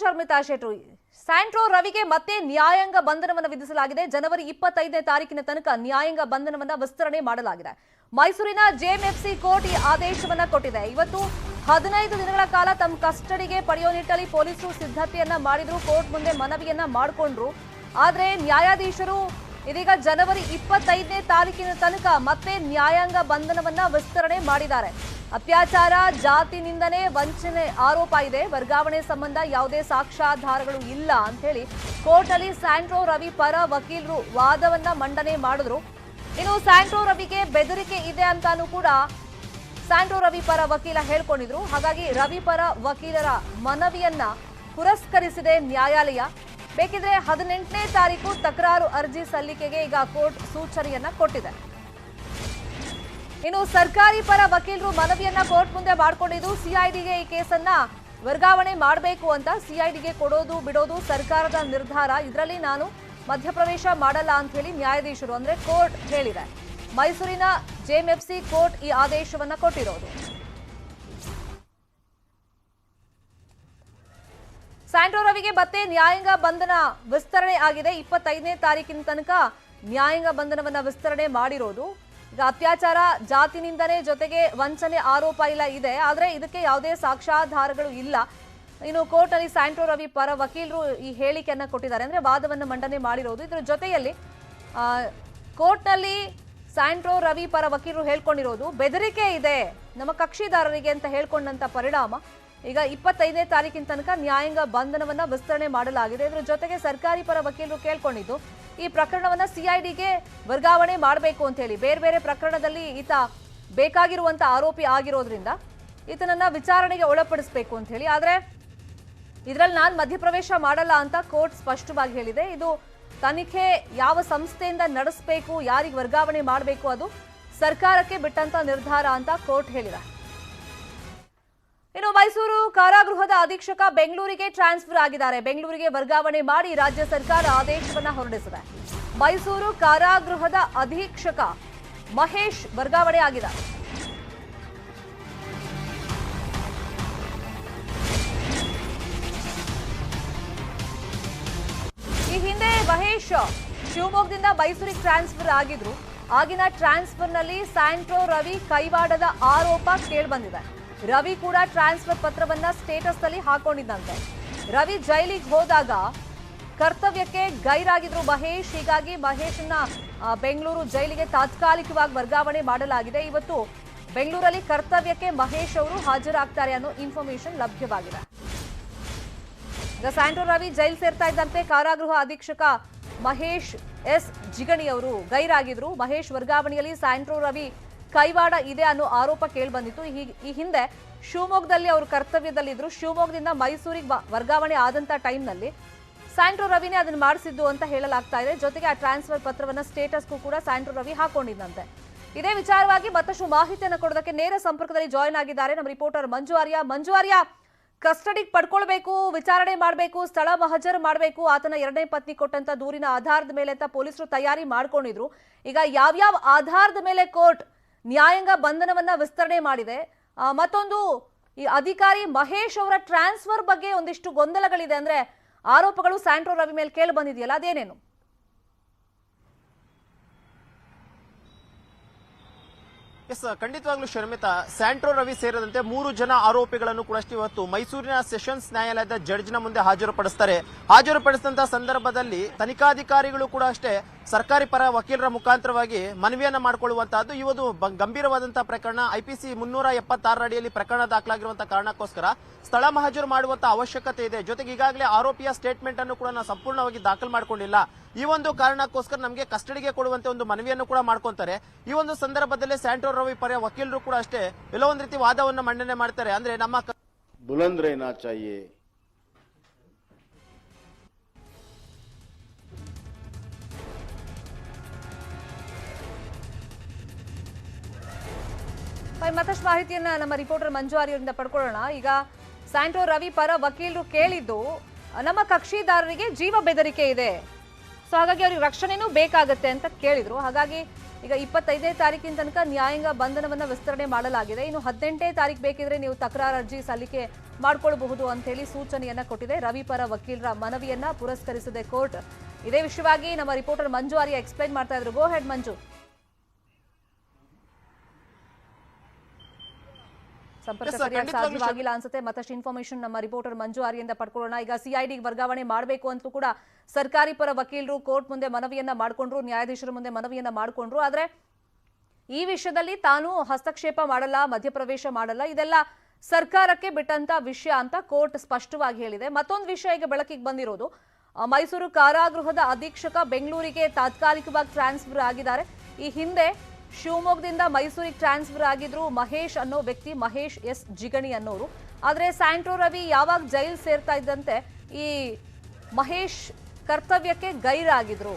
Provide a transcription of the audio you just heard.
ಶರ್ಮಿತಾ ಶೆಟ್ರು, ಸ್ಯಾಂಟ್ರೋ ರವಿಗೆ ಮತ್ತೆ ನ್ಯಾಯಾಂಗ ಬಂಧನವನ್ನು ವಿಧಿಸಲಾಗಿದೆ. ಜನವರಿ 25ನೇ ತಾರೀಕಿನ ತನಕ ನ್ಯಾಯಾಂಗ ಬಂಧನವನ್ನು ವಿಸ್ತರಣೆ ಮಾಡಲಾಗಿದೆ. ಮೈಸೂರಿನ ಜೆಎಂಎಫ್ಸಿ ಕೋರ್ಟ್ ಈ ಆದೇಶವನ್ನ ಕೊಟ್ಟಿದೆ. ಇವತ್ತು 15 ದಿನಗಳ ಕಾಲ ತಮ್ಮ ಕಸ್ಟಡಿಗೆ ಪಡೆಯೋ ನಿಟ್ಟಲ್ಲಿ ಪೊಲೀಸರು ಸಿದ್ಧತೆಯನ್ನ ಮಾಡಿದ್ರು, ಕೋರ್ಟ್ ಮುಂದೆ ಮನವಿಯನ್ನ ಮಾಡಿಕೊಂಡ್ರು. ಆದ್ರೆ ನ್ಯಾಯಾಧೀಶರು ಇದೀಗ ಜನವರಿ 25ನೇ ತಾರೀಕಿನ ತನಕ ಮತ್ತೆ ನ್ಯಾಯಾಂಗ ಬಂಧನವನ್ನ ವಿಸ್ತರಣೆ ಮಾಡಿದ್ದಾರೆ. ಅತ್ಯಾಚಾರ, ಜಾತಿ ನಿಂದನೆ, ವಂಚನೆ ಆರೋಪ ಇದೆ. ವರ್ಗಾವಣೆ ಸಂಬಂಧ ಯಾವುದೇ ಸಾಕ್ಷ್ಯಾಧಾರಗಳು ಇಲ್ಲ ಅಂತ ಹೇಳಿ ಕೋರ್ಟ್ ಅಲ್ಲಿ ಸ್ಯಾಂಟ್ರೋ ರವಿ ಪರ ವಕೀಲರು ವಾದವನ್ನ ಮಂಡನೆ ಮಾಡಿದ್ರು. ಇನ್ನು ಸ್ಯಾಂಟ್ರೋ ರವಿಗೆ ಬೆದರಿಕೆ ಇದೆ ಅಂತಾನೂ ಕೂಡ ಸ್ಯಾಂಟ್ರೋ ರವಿ ಪರ ವಕೀಲ ಹೇಳ್ಕೊಂಡಿದ್ರು. ಹಾಗಾಗಿ ರವಿ ಪರ ವಕೀಲರ ಮನವಿಯನ್ನ ಪುರಸ್ಕರಿಸಿದೆ ನ್ಯಾಯಾಲಯ. ಬೇಕಿದ್ರೆ 18ನೇ ತಾರೀಕು ತಕರಾರು ಅರ್ಜಿ ಸಲ್ಲಿಕೆಗೆ ಈಗ ಕೋರ್ಟ್ ಸೂಚನೆಯನ್ನ ಕೊಟ್ಟಿದೆ. ಇನ್ನು ಸರ್ಕಾರಿ ಪರ ವಕೀಲರು ಮನವಿಯನ್ನ ಕೋರ್ಟ್ ಮುಂದೆ ಮಾಡಿಕೊಂಡಿದ್ದು, ಸಿಐಡಿಗೆ ಈ ಕೇಸನ್ನ ವರ್ಗಾವಣೆ ಮಾಡಬೇಕು ಅಂತ. ಸಿಐಡಿಗೆ ಕೊಡೋದು ಬಿಡೋದು ಸರ್ಕಾರದ ನಿರ್ಧಾರ, ಇದರಲ್ಲಿ ನಾನು ಮಧ್ಯಪ್ರವೇಶ ಮಾಡಲ್ಲ ಅಂತ ಹೇಳಿ ನ್ಯಾಯಾಧೀಶರು ಅಂದ್ರೆ ಕೋರ್ಟ್ ಹೇಳಿದೆ. ಮೈಸೂರಿನ ಜೆಎಂಎಫ್ಸಿ ಕೋರ್ಟ್ ಈ ಆದೇಶವನ್ನ ಕೊಟ್ಟಿರೋದು. ಸ್ಯಾಂಟ್ರೋ ರವಿಗೆ ಮತ್ತೆ ನ್ಯಾಯಾಂಗ ಬಂಧನ ವಿಸ್ತರಣೆ ಆಗಿದೆ. 25ನೇ ತಾರೀಕಿನ ತನಕ ನ್ಯಾಯಾಂಗ ಬಂಧನವನ್ನ ವಿಸ್ತರಣೆ ಮಾಡಿರೋದು. ಈಗ ಅತ್ಯಾಚಾರ, ಜಾತಿ ನಿಂದನೆ ಜೊತೆಗೆ ವಂಚನೆ ಆರೋಪ ಇಲ್ಲ ಇದೆ, ಆದ್ರೆ ಇದಕ್ಕೆ ಯಾವುದೇ ಸಾಕ್ಷ್ಯಾಧಾರಗಳು ಇಲ್ಲ. ಇನ್ನು ಕೋರ್ಟ್ ಅಲ್ಲಿ ಸ್ಯಾಂಟ್ರೋ ರವಿ ಪರ ವಕೀಲರು ಈ ಹೇಳಿಕೆಯನ್ನ ಕೊಟ್ಟಿದ್ದಾರೆ, ಅಂದ್ರೆ ವಾದವನ್ನು ಮಂಡನೆ ಮಾಡಿರೋದು. ಇದರ ಜೊತೆಯಲ್ಲಿ ಕೋರ್ಟ್ ನಲ್ಲಿ ಸ್ಯಾಂಟ್ರೋ ರವಿ ಪರ ವಕೀಲರು ಹೇಳ್ಕೊಂಡಿರೋದು, ಬೆದರಿಕೆ ಇದೆ ನಮ್ಮ ಕಕ್ಷಿದಾರರಿಗೆ ಅಂತ ಹೇಳ್ಕೊಂಡಂತ ಪರಿಣಾಮ ಈಗ 25ನೇ ತಾರೀಕಿನ ತನಕ ನ್ಯಾಯಾಂಗ ಬಂಧನವನ್ನ ವಿಸ್ತರಣೆ ಮಾಡಲಾಗಿದೆ. ಇದರ ಜೊತೆಗೆ ಸರ್ಕಾರಿ ಪರ ವಕೀಲರು ಕೇಳ್ಕೊಂಡಿದ್ದು, ಈ ಪ್ರಕರಣವನ್ನ ಸಿಐಡಿಗೆ ವರ್ಗಾವಣೆ ಮಾಡಬೇಕು ಅಂತ ಹೇಳಿ. ಬೇರೆ ಬೇರೆ ಪ್ರಕರಣದಲ್ಲಿ ಈತ ಬೇಕಾಗಿರುವಂತ ಆರೋಪಿ ಆಗಿರೋದ್ರಿಂದ ಈತನನ್ನ ವಿಚಾರಣೆಗೆ ಒಳಪಡಿಸಬೇಕು ಅಂತ ಹೇಳಿ. ಆದ್ರೆ ಇದರಲ್ಲಿ ನಾನು ಮಧ್ಯಪ್ರವೇಶ ಮಾಡಲ್ಲ ಅಂತ ಕೋರ್ಟ್ ಸ್ಪಷ್ಟವಾಗಿ ಹೇಳಿದೆ. ಇದು ತನಿಖೆ ಯಾವ ಸಂಸ್ಥೆಯಿಂದ ನಡೆಸಬೇಕು, ಯಾರಿಗೆ ವರ್ಗಾವಣೆ ಮಾಡಬೇಕು, ಅದು ಸರ್ಕಾರಕ್ಕೆ ಬಿಟ್ಟಂತ ನಿರ್ಧಾರ ಅಂತ ಕೋರ್ಟ್ ಹೇಳಿದೆ. ಇನ್ನು ಮೈಸೂರು ಕಾರಾಗೃಹದ ಅಧೀಕ್ಷಕ ಬೆಂಗಳೂರಿಗೆ ಟ್ರಾನ್ಸ್ಫರ್ ಆಗಿದ್ದಾರೆ. ಬೆಂಗಳೂರಿಗೆ ವರ್ಗಾವಣೆ ಮಾಡಿ ರಾಜ್ಯ ಸರ್ಕಾರ ಆದೇಶವನ್ನ ಹೊರಡಿಸಿದೆ. ಮೈಸೂರು ಕಾರಾಗೃಹದ ಅಧೀಕ್ಷಕ ಮಹೇಶ್ ವರ್ಗಾವಣೆ ಆಗಿದ್ದಾರೆ. ಈ ಹಿಂದೆ ಮಹೇಶ್ ಶಿವಮೊಗ್ಗದಿಂದ ಮೈಸೂರಿಗೆ ಟ್ರಾನ್ಸ್ಫರ್ ಆಗಿದ್ರು. ಆಗಿನ ಟ್ರಾನ್ಸ್ಫರ್ ನಲ್ಲಿ ಸ್ಯಾಂಟ್ರೋ ರವಿ ಕೈವಾಡದ ಆರೋಪ ಕೇಳಿಬಂದಿದೆ. ರವಿ ಕೂಡ ಟ್ರಾನ್ಸ್ಫರ್ ಪತ್ರವನ್ನ ಸ್ಟೇಟಸ್ ನಲ್ಲಿ ಹಾಕೊಂಡಿದ್ದಂತೆ. ರವಿ ಜೈಲಿಗೆ ಹೋದಾಗ ಕರ್ತವ್ಯಕ್ಕೆ ಗೈರಾಗಿದ್ರು ಮಹೇಶ್. ಹೀಗಾಗಿ ಮಹೇಶ್ನ ಬೆಂಗಳೂರು ಜೈಲಿಗೆ ತಾತ್ಕಾಲಿಕವಾಗಿ ವರ್ಗಾವಣೆ ಮಾಡಲಾಗಿದೆ. ಇವತ್ತು ಬೆಂಗಳೂರಲ್ಲಿ ಕರ್ತವ್ಯಕ್ಕೆ ಮಹೇಶ್ ಅವರು ಹಾಜರಾಗ್ತಾರೆ ಅನ್ನೋ ಇನ್ಫಾರ್ಮೇಶನ್ ಲಭ್ಯವಾಗಿದೆ. ಈಗ ಸ್ಯಾಂಟ್ರೋ ರವಿ ಜೈಲು ಸೇರ್ತಾ ಇದ್ದಂತೆ ಕಾರಾಗೃಹ ಅಧೀಕ್ಷಕ ಮಹೇಶ್ ಎಸ್ ಜಿಗಣಿ ಅವರು ಗೈರಾಗಿದ್ರು. ಮಹೇಶ್ ವರ್ಗಾವಣೆಯಲ್ಲಿ ಸ್ಯಾಂಟ್ರೋ ರವಿ ಕೈವಾಡ ಇದೆ ಅನ್ನೋ ಆರೋಪ ಕೇಳಿಬಂದಿತ್ತು. ಈ ಹಿಂದೆ ಶಿವಮೊಗ್ಗದಲ್ಲಿ ಅವರು ಕರ್ತವ್ಯದಲ್ಲಿದ್ರು. ಶಿವಮೊಗ್ಗದಿಂದ ಮೈಸೂರಿಗೆ ವರ್ಗಾವಣೆ ಆದಂತ ಟೈಮ್ನಲ್ಲಿ ಸ್ಯಾಂಟ್ರೋ ರವಿನೇ ಅದನ್ನ ಮಾಡಿಸಿದ್ದು ಅಂತ ಹೇಳಲಾಗ್ತಾ ಇದೆ. ಜೊತೆಗೆ ಆ ಟ್ರಾನ್ಸ್ಫರ್ ಪತ್ರವನ್ನ ಸ್ಟೇಟಸ್ಗೂ ಕೂಡ ಸ್ಯಾಂಟ್ರೋ ರವಿ ಹಾಕೊಂಡಿದ್ದಂತೆ. ಇದೇ ವಿಚಾರವಾಗಿ ಮತ್ತಷ್ಟು ಮಾಹಿತಿಯನ್ನು ಕೊಡೋದಕ್ಕೆ ನೇರ ಸಂಪರ್ಕದಲ್ಲಿ ಜಾಯಿನ್ ಆಗಿದ್ದಾರೆ ನಮ್ಮ ರಿಪೋರ್ಟರ್ ಮಂಜು ಆರ್ಯ. ಮಂಜು ಆರ್ಯ, ಕಸ್ಟಡಿಗೆ ಪಡ್ಕೊಳ್ಬೇಕು, ವಿಚಾರಣೆ ಮಾಡಬೇಕು, ಸ್ಥಳ ಮಹಜರು ಮಾಡಬೇಕು, ಆತನ ಎರಡನೇ ಪತ್ನಿ ಕೊಟ್ಟಂತ ದೂರಿನ ಆಧಾರದ ಮೇಲೆ ಅಂತ ಪೊಲೀಸರು ತಯಾರಿ ಮಾಡ್ಕೊಂಡಿದ್ರು. ಈಗ ಯಾವ್ಯಾವ ಆಧಾರದ ಮೇಲೆ ಕೋರ್ಟ್ ನ್ಯಾಯಾಂಗ ಬಂಧನವನ್ನ ವಿಸ್ತರಣೆ ಮಾಡಿದೆ? ಮತ್ತೊಂದು, ಈ ಅಧಿಕಾರಿ ಮಹೇಶ್ ಅವರ ಟ್ರಾನ್ಸ್ಫರ್ ಬಗ್ಗೆ ಒಂದಿಷ್ಟು ಗೊಂದಲಗಳಿದೆ, ಅಂದ್ರೆ ಆರೋಪಗಳು ಸ್ಯಾಂಟ್ರೋ ರವಿ ಮೇಲೆ ಕೇಳಿ ಬಂದಿದೆಯಲ್ಲ, ಅದೇನೇನು? ಎಸ್, ಖಂಡಿತವಾಗ್ಲೂ ಶರ್ಮಿತಾ, ಸ್ಯಾಂಟ್ರೋ ರವಿ ಸೇರಿದಂತೆ 3 ಜನ ಆರೋಪಿಗಳನ್ನು ಕೂಡ ಇವತ್ತು ಮೈಸೂರಿನ ಸೆಷನ್ಸ್ ನ್ಯಾಯಾಲಯದ ಜಡ್ಜ್ನ ಮುಂದೆ ಹಾಜರುಪಡಿಸ್ತಾರೆ. ಹಾಜರುಪಡಿಸಿದಂತಹ ಸಂದರ್ಭದಲ್ಲಿ ತನಿಖಾಧಿಕಾರಿಗಳು ಕೂಡ ಅಷ್ಟೇ ಸರ್ಕಾರಿ ಪರ ವಕೀಲರ ಮುಖಾಂತರವಾಗಿ ಮನವಿಯನ್ನ ಮಾಡಿಕೊಳ್ಳುವಂತಹದ್ದು. ಇವತ್ತು ಗಂಭೀರವಾದಂತಹ ಪ್ರಕರಣ, ಐಪಿಸಿ 376 ಅಡಿಯಲ್ಲಿ ಪ್ರಕರಣ ದಾಖಲಾಗಿರುವಂತಹ ಕಾರಣಕ್ಕೋಸ್ಕರ ಸ್ಥಳ ಮಹಜರು ಮಾಡುವಂತಹ ಅವಶ್ಯಕತೆ ಇದೆ. ಜೊತೆಗೆ ಈಗಾಗಲೇ ಆರೋಪಿಯ ಸ್ಟೇಟ್ಮೆಂಟ್ ಅನ್ನು ಕೂಡ ನಾವು ಸಂಪೂರ್ಣವಾಗಿ ದಾಖಲು ಮಾಡಿಕೊಂಡಿಲ್ಲ. ಈ ಒಂದು ಕಾರಣಕ್ಕೋಸ್ಕರ ನಮಗೆ ಕಸ್ಟಡಿಗೆ ಕೊಡುವಂತೆ ಒಂದು ಮನವಿಯನ್ನು ಕೂಡ ಮಾಡ್ಕೊಂತಾರೆ. ಈ ಒಂದು ಸಂದರ್ಭದಲ್ಲಿ ಸ್ಯಾಂಟ್ರೋ ರವಿ ಪರ ವಕೀಲರು ಕೂಡ ಅಷ್ಟೇ ಎಲ್ಲೋ ಒಂದು ರೀತಿ ವಾದವನ್ನು ಮಂಡನೆ ಮಾಡ್ತಾರೆ. ಅಂದ್ರೆ ನಮ್ಮ ಬುಲಂದ್ रहना चाहिए, ಮತ್ತಷ್ಟು ಮಾಹಿತಿಯನ್ನ ನಮ್ಮ ರಿಪೋರ್ಟರ್ ಮಂಜು ಆರ್ಯವರಿಂದ ಪಡ್ಕೊಳ್ಳೋಣ. ಈಗ ಸ್ಯಾಂಟ್ರೋ ರವಿ ಪರ ವಕೀಲರು ಕೇಳಿದ್ದು, ನಮ್ಮ ಕಕ್ಷಿದಾರರಿಗೆ ಜೀವ ಬೆದರಿಕೆ ಇದೆ, ಸೊ ಹಾಗಾಗಿ ಅವ್ರಿಗೆ ರಕ್ಷಣೆನೂ ಬೇಕಾಗುತ್ತೆ ಅಂತ ಕೇಳಿದ್ರು. ಹಾಗಾಗಿ ಈಗ 25ನೇ ತಾರೀಕಿನ ತನಕ ನ್ಯಾಯಾಂಗ ಬಂಧನವನ್ನ ವಿಸ್ತರಣೆ ಮಾಡಲಾಗಿದೆ. ಇನ್ನು 18ನೇ ತಾರೀಕು ಬೇಕಿದ್ರೆ ನೀವು ತಕರಾರು ಅರ್ಜಿ ಸಲ್ಲಿಕೆ ಮಾಡಿಕೊಳ್ಳಬಹುದು ಅಂತ ಹೇಳಿ ಸೂಚನೆಯನ್ನ ಕೊಟ್ಟಿದೆ. ರವಿ ಪರ ವಕೀಲರ ಮನವಿಯನ್ನ ಪುರಸ್ಕರಿಸಿದೆ ಕೋರ್ಟ್. ಇದೇ ವಿಷಯವಾಗಿ ನಮ್ಮ ರಿಪೋರ್ಟರ್ ಮಂಜು ಆರ್ಯ ಎಕ್ಸ್ಪ್ಲೈನ್ ಮಾಡ್ತಾ ಇದ್ರು. ಗೋ ಹೆಡ್ ಮಂಜು. ಸಂಪರ್ಕ ಸರಿಯಾಗಿ ಸಾಧ್ಯವಾಗಿಲ್ಲ ಅನ್ಸುತ್ತೆ. ಮತ್ತಷ್ಟು ಇನ್ಫಾರ್ಮೇಶನ್ ನಮ್ಮ ರಿಪೋರ್ಟರ್ ಮಂಜು ಆರ್ಯಿಂದ ಪಡ್ಕೊಳ್ಳೋಣ. ಈಗ ಸಿಐಡಿಗೆ ವರ್ಗಾವಣೆ ಮಾಡಬೇಕು ಅಂತಲೂ ಕೂಡ ಸರ್ಕಾರಿ ಪರ ವಕೀಲರು ಕೋರ್ಟ್ ಮುಂದೆ ಮನವಿಯನ್ನ ಮಾಡಿಕೊಂಡ್ರು, ನ್ಯಾಯಾಧೀಶರ ಮುಂದೆ ಮನವಿಯನ್ನ ಮಾಡಿಕೊಂಡ್ರು. ಆದ್ರೆ ಈ ವಿಷಯದಲ್ಲಿ ತಾನು ಹಸ್ತಕ್ಷೇಪ ಮಾಡಲ್ಲ, ಮಧ್ಯಪ್ರವೇಶ ಮಾಡಲ್ಲ, ಇದೆಲ್ಲ ಸರ್ಕಾರಕ್ಕೆ ಬಿಟ್ಟಂತ ವಿಷಯ ಅಂತ ಕೋರ್ಟ್ ಸ್ಪಷ್ಟವಾಗಿ ಹೇಳಿದೆ. ಮತ್ತೊಂದು ವಿಷಯ ಈಗ ಬೆಳಕಿಗೆ ಬಂದಿರೋದು, ಮೈಸೂರು ಕಾರಾಗೃಹದ ಅಧೀಕ್ಷಕ ಬೆಂಗಳೂರಿಗೆ ತಾತ್ಕಾಲಿಕವಾಗಿ ಟ್ರಾನ್ಸ್ಫರ್ ಆಗಿದ್ದಾರೆ. ಈ ಹಿಂದೆ ಶಿವಮೊಗ್ಗದಿಂದ ಮೈಸೂರಿಗೆ ಟ್ರಾನ್ಸ್ಫರ್ ಆಗಿದ್ರು ಮಹೇಶ್ ಅನ್ನೋ ವ್ಯಕ್ತಿ, ಮಹೇಶ್ ಎಸ್ ಜಿಗಣಿ ಅನ್ನೋರು. ಆದ್ರೆ ಸ್ಯಾಂಟ್ರೋ ರವಿ ಯಾವಾಗ ಜೈಲ್ ಸೇರ್ತಾ ಇದ್ದಂತೆ ಈ ಮಹೇಶ್ ಕರ್ತವ್ಯಕ್ಕೆ ಗೈರಾಗಿದ್ರು.